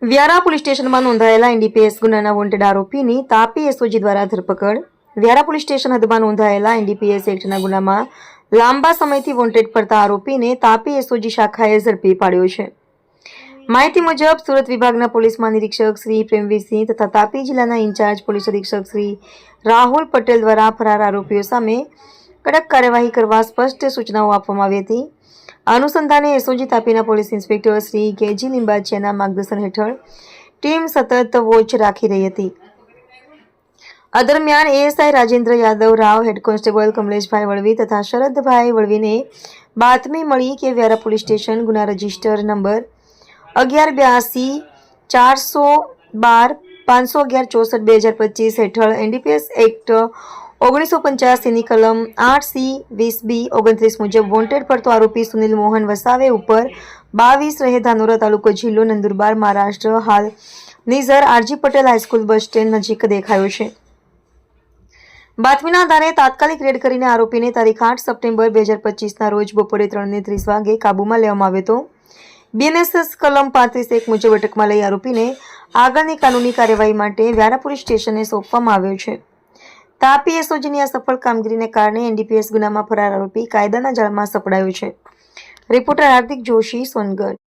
Vyara police સ્ટેશનમાં નોંધાયેલા NDPS ગુનાના વોન્ટેડ આરોપીની તાપી એસઓજી દ્વારા ધરપકડ. વ્યારા પોલીસ સ્ટેશન હદમાં નોંધાયેલા એનડીપીએસ એક્ટના ગુનામાં લાંબા સમયથી વોન્ટેડ ફરતા આરોપીને તાપી એસઓજી શાખાએ ઝડપી પાડ્યો છે. માહિતી મુજબ સુરત વિભાગના પોલીસ મહાનિરીક્ષક શ્રી પ્રેમવીરસિંહ તથા તાપી જિલ્લાના ઇન્ચાર્જ પોલીસ અધિક્ષક શ્રી રાહુલ પટેલ દ્વારા ફરાર આરોપીઓ સામે કડક કાર્યવાહી કરવા સ્પષ્ટ સૂચનાઓ આપવામાં આવી હતી. અનુસંધાને એસઓજી તાપીના પોલીસ ઇન્સ્પેક્ટર શ્રી કેજી લિંબાચિયાના માર્ગદર્શન હેઠળ ટીમ સતત વોચ રાખી રહી હતી. આ દરમિયાન ASI Rajendra Yadav Rao, head constable Kamleshbhai Valvi તથા શરદભાઈ વળવીને બાતમી મળી કે વ્યારા પોલીસ સ્ટેશન ગુના રજિસ્ટર નંબર 1182 412 511 64 2025 હેઠળ એનડીપીએસ એક્ટ 1985 ની કલમ 8C 20B 29 મુજબ વોન્ટેડ ફરતો આરોપી સુનિલ મોહન વસાવે ઉપર 22 રહે ધાનોરા તાલુકો જિલ્લો નંદુરબાર મહારાષ્ટ્ર હાલ Nizar R G Patel high school bus stand નજીક દેખાયો છે. બાતમીના આધારે તાત્કાલિક રેડ કરીને આરોપીને તારીખ 8 સપ્ટેમ્બર 2025ના રોજ બપોરે 3:30 વાગે કાબૂમાં લેવામાં આવ્યો હતો. બીએનએસએસ કલમ 35(1) મુજબ અટકમાં લઈ આરોપીને આગળની કાનૂની કાર્યવાહી માટે વ્યારા પોલીસ સ્ટેશને સોંપવામાં આવ્યો છે. તાપી એસઓજીની આ સફળ કામગીરીને કારણે એનડીપીએસ ગુનામાં ફરાર આરોપી કાયદાના જાળમાં સપડાયો છે. રિપોર્ટર હાર્દિક જોશી, સોનગઢ.